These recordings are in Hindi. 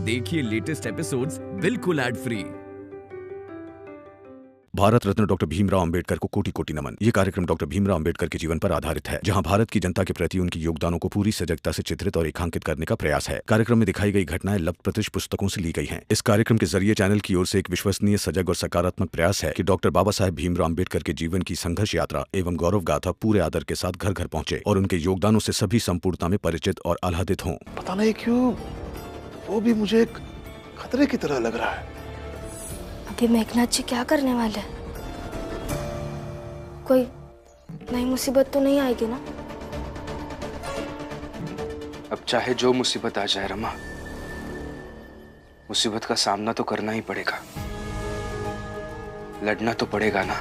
देखिए लेटेस्ट एपिसोड्स बिल्कुल ad free. Bharat Ratna doctor Bhimrao Ambedkar को कोटि कोटि नमन। ये कार्यक्रम डॉक्टर भीमराव अंबेडकर के जीवन पर आधारित है, जहां भारत की जनता के प्रति उनके योगदानों को पूरी सजगता से चित्रित और रेखांकित करने का प्रयास है। कार्यक्रम में दिखाई गई घटनाएं लब्ध-प्रतिष्ठ पुस्तकों से ली गई हैं। इस कार्यक्रम के जरिए चैनल की ओर से एक विश्वसनीय, सजग और सकारात्मक प्रयास है कि डॉक्टर बाबा साहेब भीमराव अंबेडकर के जीवन की संघर्ष यात्रा एवं गौरव गाथा पूरे आदर के साथ घर घर पहुंचे और उनके योगदानों से सभी संपूर्णता में परिचित और आह्लादित हों। पता नहीं क्यों वो भी मुझे एक खतरे की तरह लग रहा है। अभी मेघनाथ जी क्या करने वाले हैं? कोई नई मुसीबत तो नहीं आएगी ना? अब चाहे जो मुसीबत आ जाए रमा, मुसीबत का सामना तो करना ही पड़ेगा, लड़ना तो पड़ेगा ना।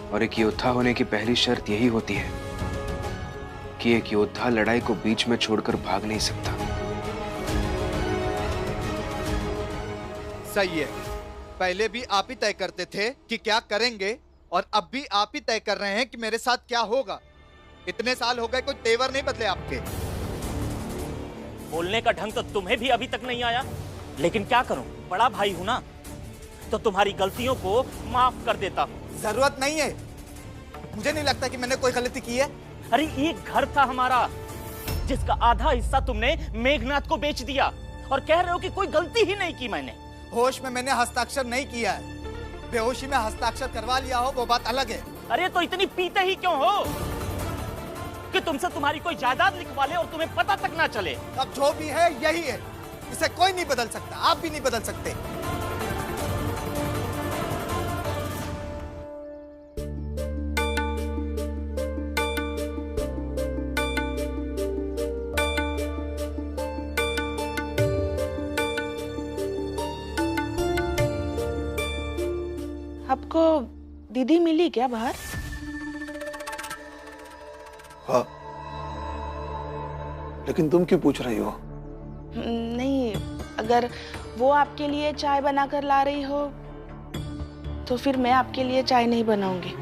और एक योद्धा होने की पहली शर्त यही होती है कि एक योद्धा लड़ाई को बीच में छोड़कर भाग नहीं सकता। सही है, पहले भी आप ही तय करते थे कि क्या करेंगे और अब भी आप ही तय कर रहे हैं कि मेरे साथ क्या होगा। इतने साल हो गए, कोई तेवर नहीं बदले आपके। बोलने का ढंग तो तुम्हें भी अभी तक नहीं आया, लेकिन क्या करूं, बड़ा भाई हूं ना, तो तुम्हारी गलतियों को माफ कर देता हूं। जरूरत नहीं है, मुझे नहीं लगता कि मैंने कोई गलती की है। अरे एक घर था हमारा जिसका आधा हिस्सा तुमने मेघनाथ को बेच दिया और कह रहे हो कि कोई गलती ही नहीं की मैंने। होश में मैंने हस्ताक्षर नहीं किया है, बेहोशी में हस्ताक्षर करवा लिया हो वो बात अलग है। अरे तो इतनी पीते ही क्यों हो कि तुमसे तुम्हारी कोई जायदाद लिखवा ले और तुम्हें पता तक ना चले। अब जो भी है यही है, इसे कोई नहीं बदल सकता, आप भी नहीं बदल सकते। आपको दीदी मिली क्या बाहर? हाँ, लेकिन तुम क्यों पूछ रही हो? नहीं, अगर वो आपके लिए चाय बनाकर ला रही हो तो फिर मैं आपके लिए चाय नहीं बनाऊंगी।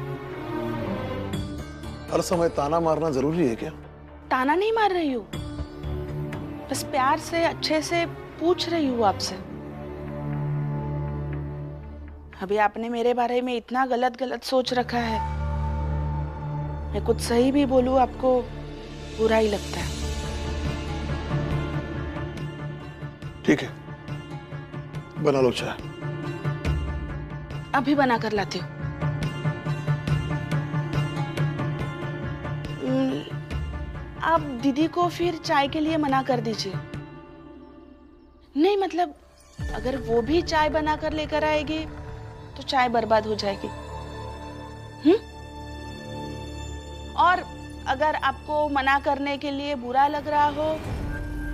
हर समय ताना मारना जरूरी है क्या? ताना नहीं मार रही हूँ, बस प्यार से अच्छे से पूछ रही हूँ आपसे। अभी आपने मेरे बारे में इतना गलत गलत सोच रखा है, मैं कुछ सही भी बोलूं आपको बुरा ही लगता है। ठीक है, बना लो चाय। अभी बना कर लाती हूँ। आप दीदी को फिर चाय के लिए मना कर दीजिए। नहीं मतलब अगर वो भी चाय बना कर लेकर आएगी तो चाय बर्बाद हो जाएगी। और अगर आपको मना करने के लिए बुरा लग रहा हो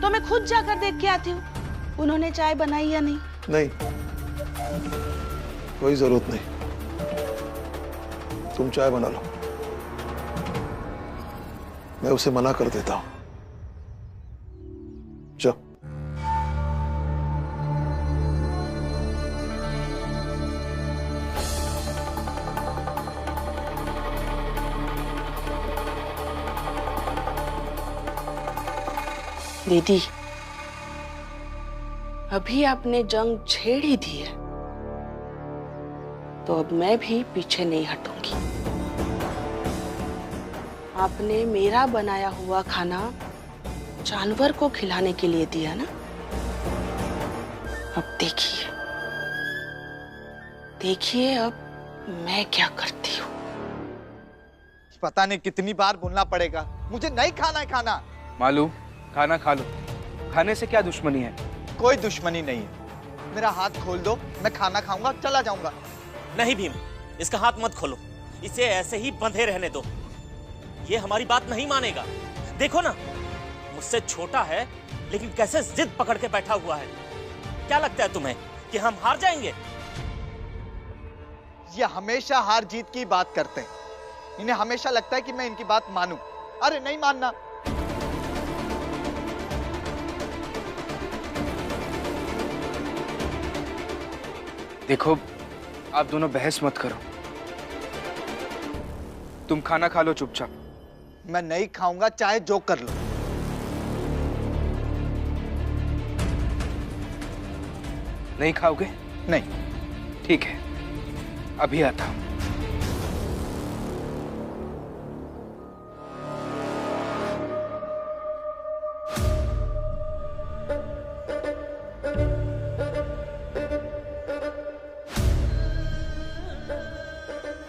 तो मैं खुद जाकर देख के आती हूँ उन्होंने चाय बनाई या नहीं। नहीं, कोई जरूरत नहीं, तुम चाय बना लो, मैं उसे मना कर देता हूं। जाओ। दीदी, अभी आपने जंग छेड़ ही दी है तो अब मैं भी पीछे नहीं हटूंगी। आपने मेरा बनाया हुआ खाना जानवर को खिलाने के लिए दिया ना, अब देखिए देखिए अब मैं क्या करती हूँ। पता नहीं कितनी बार बोलना पड़ेगा, मुझे नहीं खाना है खाना। मालू, खाना खा लो, खाने से क्या दुश्मनी है? कोई दुश्मनी नहीं है, मेरा हाथ खोल दो, मैं खाना खाऊंगा, चला जाऊंगा। नहीं भीम, इसका हाथ मत खोलो, इसे ऐसे ही बंधे रहने दो, ये हमारी बात नहीं मानेगा। देखो ना, मुझसे छोटा है लेकिन कैसे जिद पकड़ के बैठा हुआ है। क्या लगता है तुम्हें कि हम हार जाएंगे? ये हमेशा हार जीत की बात करते हैं, इन्हें हमेशा लगता है कि मैं इनकी बात मानूं। अरे नहीं मानना। देखो, आप दोनों बहस मत करो, तुम खाना खा लो चुपचाप। मैं नहीं खाऊंगा, चाहे जो कर लो। नहीं खाओगे? नहीं। ठीक है, अभी आता हूं।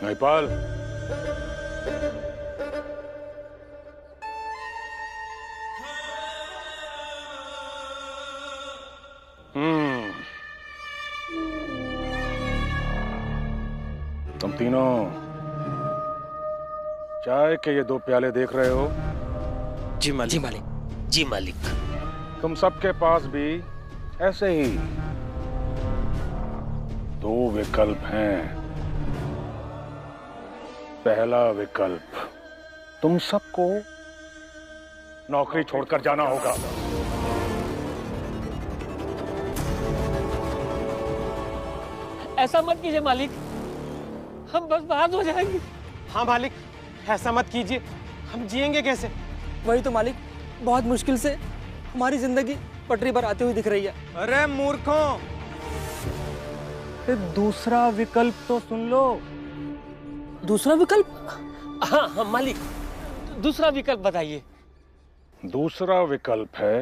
महिपाल, तुम तीनों चाय के ये 2 प्याले देख रहे हो? जी मालिक। जी मालिक। जी मालिक। तुम सबके पास भी ऐसे ही 2 विकल्प हैं। पहला विकल्प, तुम सबको नौकरी छोड़कर जाना होगा। ऐसा मत कीजिए मालिक, हम बस बाहर हो जाएंगे। हाँ मालिक, ऐसा मत कीजिए, हम जिएंगे कैसे? वही तो मालिक, बहुत मुश्किल से हमारी जिंदगी पटरी पर आती हुई दिख रही है। अरे मूर्खों, दूसरा विकल्प तो सुन लो। दूसरा विकल्प? हाँ हाँ मालिक, दूसरा विकल्प बताइए। दूसरा विकल्प है,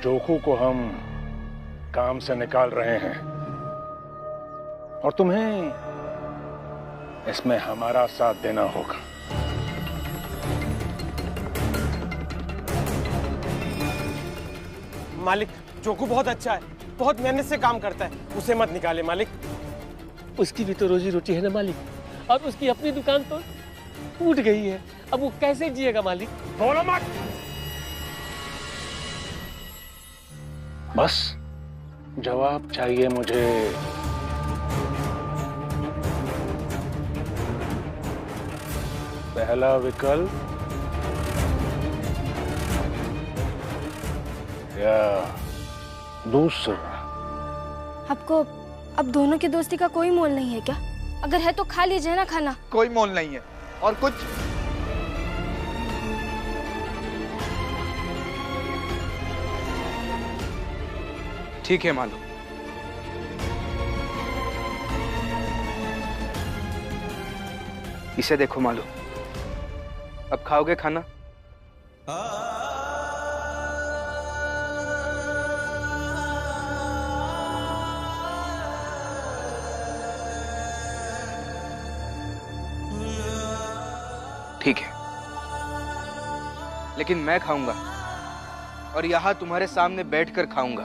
जोखू को हम काम से निकाल रहे हैं और तुम्हें इसमें हमारा साथ देना होगा। मालिक, जोकू बहुत अच्छा है, बहुत मेहनत से काम करता है, उसे मत निकाले मालिक। उसकी भी तो रोजी रोटी है ना मालिक, और उसकी अपनी दुकान तो टूट गई है, अब वो कैसे जिएगा मालिक? बोलो मत। बस जवाब चाहिए मुझे। पहला विकल्प या दूसरा? आपको अब दोनों की दोस्ती का कोई मोल नहीं है क्या? अगर है तो खा लीजिए ना खाना। कोई मोल नहीं है। और कुछ? ठीक है मालू। इसे देखो मालू, अब खाओगे खाना? ठीक है, लेकिन मैं खाऊंगा और यहां तुम्हारे सामने बैठकर खाऊंगा।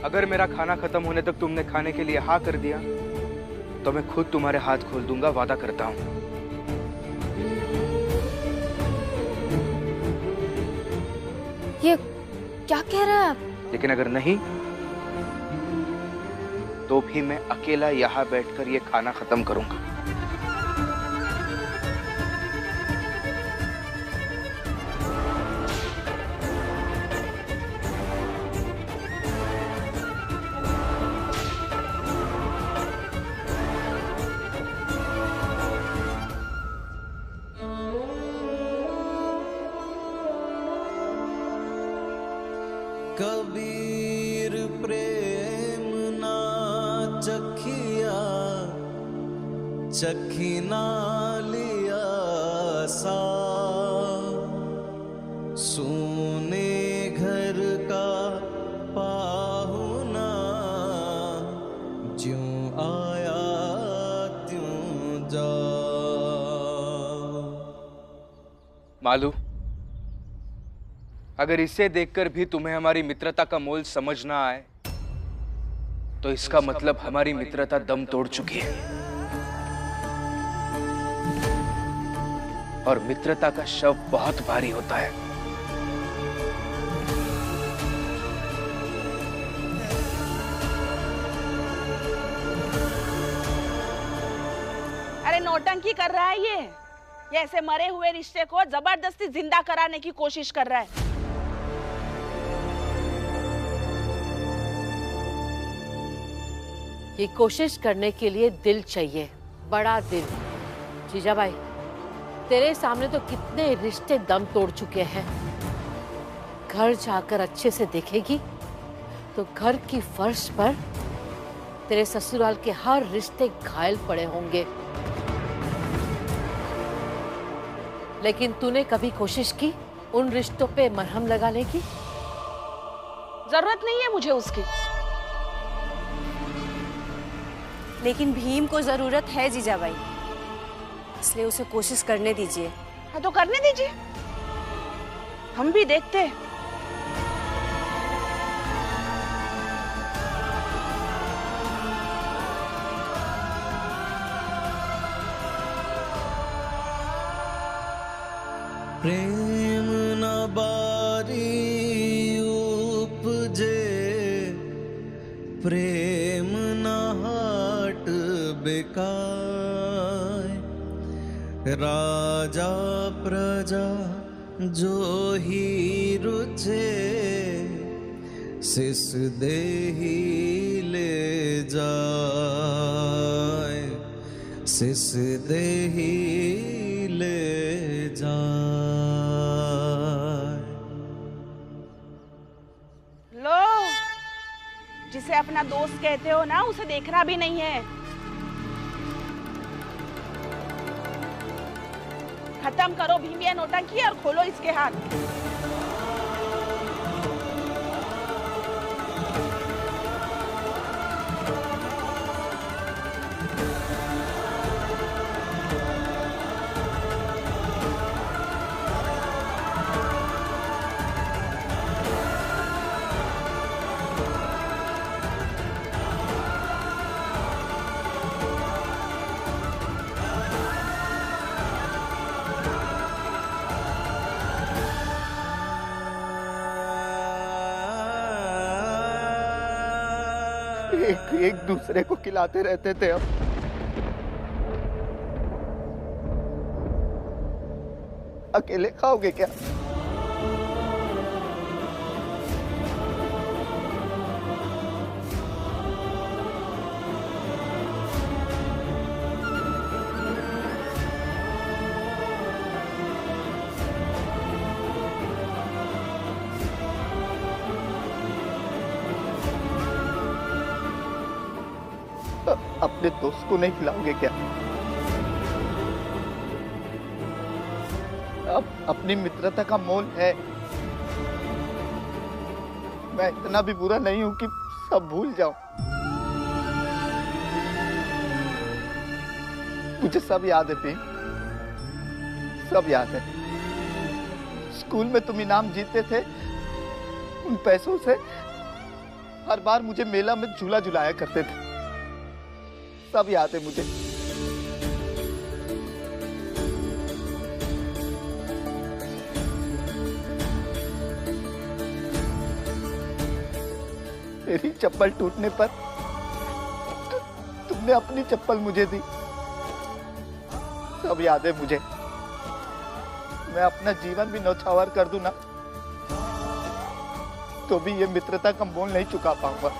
अगर मेरा खाना खत्म होने तक तुमने खाने के लिए हाँ कर दिया तो मैं खुद तुम्हारे हाथ खोल दूंगा, वादा करता हूं। ये क्या कह रहे हैं आप? लेकिन अगर नहीं तो भी मैं अकेला यहां बैठकर ये खाना खत्म करूंगा। कबीर प्रेम ना चखिया, चखी ना लिया सा, सोने घर का पाहुना, ज्यों आया त्यों जा। मालू, अगर इसे देखकर भी तुम्हें हमारी मित्रता का मोल समझ ना आए तो इसका मतलब हमारी मित्रता दम तोड़ चुकी है। और मित्रता का शव बहुत भारी होता है। अरे नौटंकी कर रहा है ये ऐसे मरे हुए रिश्ते को जबरदस्ती जिंदा कराने की कोशिश कर रहा है। ये कोशिश करने के लिए दिल चाहिए, बड़ा दिल। जीजाबाई, तेरे सामने तो कितने रिश्ते दम तोड़ चुके हैं, घर जाकर अच्छे से देखेगी तो घर की फर्श पर तेरे ससुराल के हर रिश्ते घायल पड़े होंगे। लेकिन तूने कभी कोशिश की उन रिश्तों पे मरहम लगाने की? जरूरत नहीं है मुझे उसकी। लेकिन भीम को जरूरत है जीजाबाई, इसलिए उसे कोशिश करने दीजिए। हाँ तो करने दीजिए, हम भी देखते हैं। प्रेम न बारी उपजे, प्रेम न हाट बिकाय, राजा प्रजा जो ही रुचे, सिस देही ले जाए, सिस देही ले जाए। लो, जिसे अपना दोस्त कहते हो ना, उसे देखना भी नहीं है। खत्म करो भीमिया नौटंकी और खोलो इसके हाथ। एक दूसरे को खिलाते रहते थे। अब अकेले खाओगे क्या? अपने दोस्त को नहीं खिलाओगे क्या? अब अपनी मित्रता का मोल है। मैं इतना भी बुरा नहीं हूं कि सब भूल जाऊं। मुझे सब याद है भीम, सब याद है। स्कूल में तुम इनाम जीतते थे, उन पैसों से हर बार मुझे मेला में झूला झुलाया करते थे। सब याद है मुझे। मेरी चप्पल टूटने पर तुमने अपनी चप्पल मुझे दी। सब याद है मुझे। मैं अपना जीवन भी न्यौछावर कर दूं ना, तो भी ये मित्रता का मोल नहीं चुका पाऊंगा।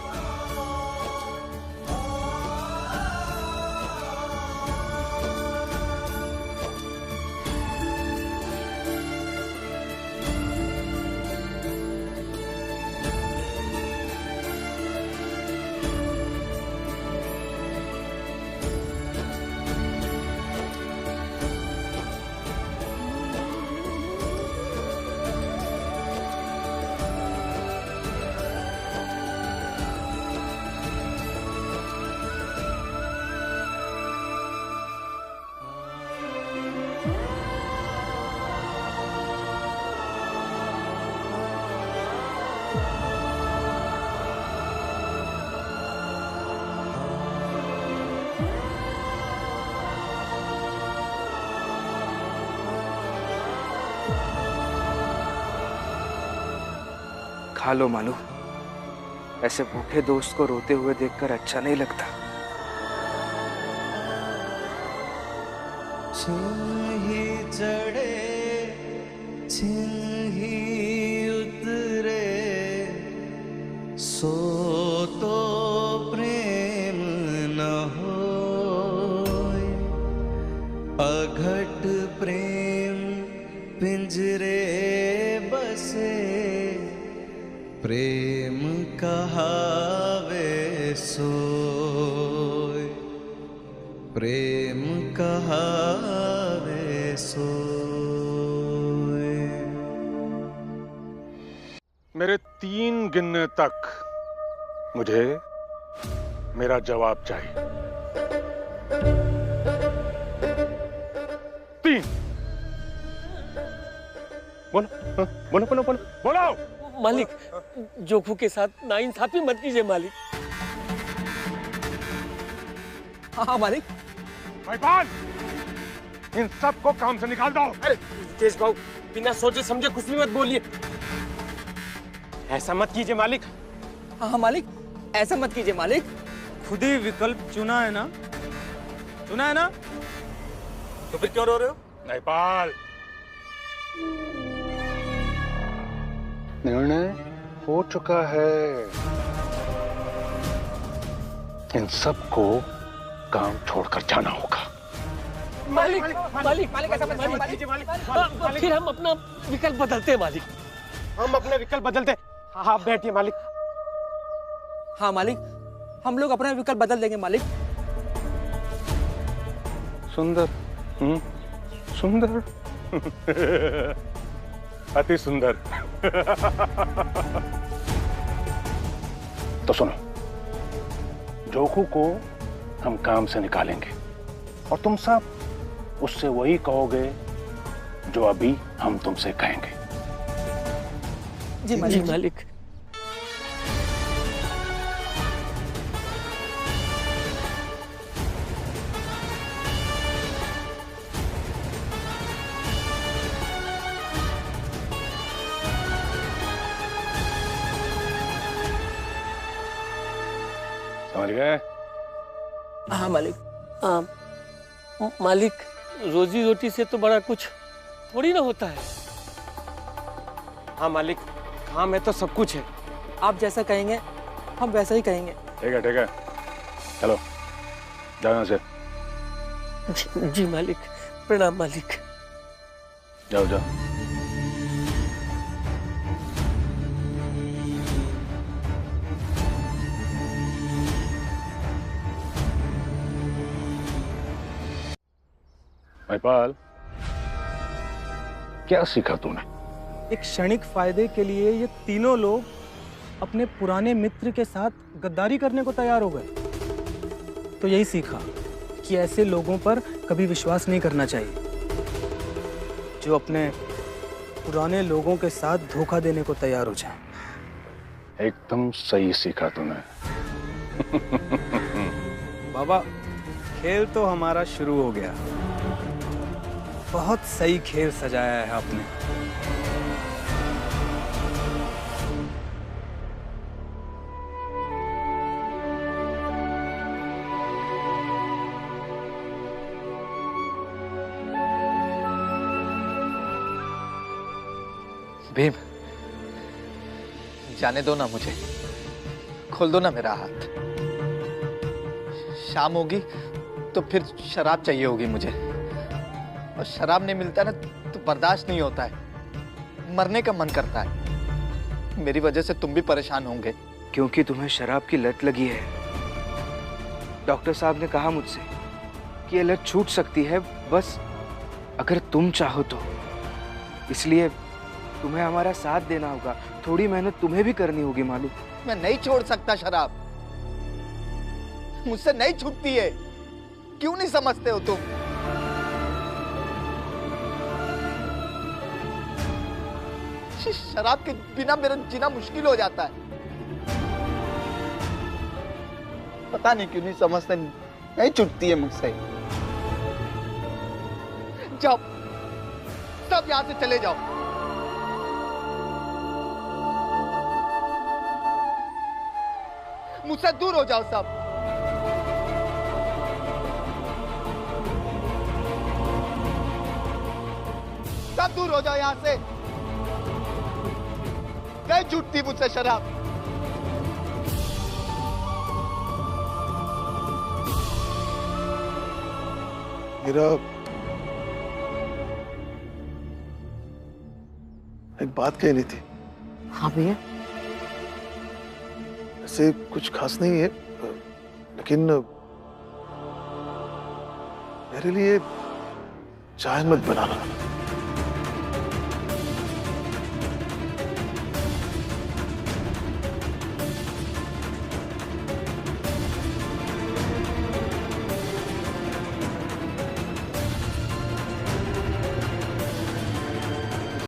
खा लो मालू, ऐसे भूखे दोस्त को रोते हुए देखकर अच्छा नहीं लगता। छिही चढ़े छिही उतरे, सो तो प्रेम न होए, अघट प्रेम पिंजरे बसे, प्रेम कहावे सोय, प्रेम कहावे सोय। मेरे 3 गिनने तक मुझे मेरा जवाब चाहिए। 3। बोलो बोलो बोलो बोलो बोलो। मालिक, जोखू के साथ नाइंसाफी मत कीजिए मालिक। हाँ मालिक। महिपाल, इन सबको काम से निकाल दो। अरे तेज बाबू, बिना सोचे समझे कुछ भी मत बोलिए। ऐसा मत कीजिए मालिक। हाँ मालिक, ऐसा मत कीजिए मालिक। खुद ही विकल्प चुना है ना, चुना है ना, तो फिर क्यों रो रहे हो? महिपाल, निर्णय हो चुका है। इन सबको काम छोड़कर जाना होगा। मालिक मालिक मालिक ऐसा मत कीजिए मालिक। फिर हम अपना विकल्प बदलते हैं मालिक। हम अपना विकल्प बदलते हैं। हाँ आप बैठिए मालिक। हाँ मालिक, हम लोग अपना विकल्प बदल देंगे मालिक। सुंदर, सुंदर, अति सुंदर। तो सुनो, जोखू को हम काम से निकालेंगे और तुम सब उससे वही कहोगे जो अभी हम तुमसे कहेंगे। जी मालिक। जी मालिक। समझ गए? हाँ मालिक। मालिक, रोजी रोटी से तो बड़ा कुछ थोड़ी ना होता है। हाँ मालिक, काम है तो सब कुछ है। आप जैसा कहेंगे हम वैसा ही कहेंगे। ठीक है ठीक है, चलो जाओ यहाँ से। जी मालिक, प्रणाम मालिक। जाओ जाओ। महिपाल, क्या सीखा तूने? एक क्षणिक फायदे के लिए ये तीनों लोग अपने पुराने मित्र के साथ गद्दारी करने को तैयार हो गए। तो यही सीखा कि ऐसे लोगों पर कभी विश्वास नहीं करना चाहिए, जो अपने पुराने लोगों के साथ धोखा देने को तैयार हो जाए। एकदम सही सीखा तूने। बाबा, खेल तो हमारा शुरू हो गया। बहुत सही खेल सजाया है आपने। भीम, जाने दो ना मुझे, खोल दो ना मेरा हाथ। शाम होगी तो फिर शराब चाहिए होगी मुझे, और शराब नहीं मिलता ना तो बर्दाश्त नहीं होता है, मरने का मन करता है। मेरी वजह से तुम भी परेशान होंगे। क्योंकि तुम्हें शराब की लत लगी है। डॉक्टर साहब ने कहा मुझसे कि ये लत छूट सकती है बस अगर तुम चाहो तो। इसलिए तुम्हें हमारा साथ देना होगा, थोड़ी मेहनत तुम्हें भी करनी होगी मालूम। मैं नहीं छोड़ सकता शराब, मुझसे नहीं छूटती है। क्यों नहीं समझते हो तुम? शराब के बिना मेरा जीना मुश्किल हो जाता है। पता नहीं क्यों नहीं समझते, नहीं छूटती है मुझसे। जाओ, सब यहां से चले जाओ। मुझसे दूर हो जाओ सब। सब दूर हो जाओ यहां से। नहीं छूटती मुझसे शराब। मेरा एक बात कहनी थी। हाँ भैया। ऐसे कुछ खास नहीं है, लेकिन मेरे लिए चाय मत बनाना।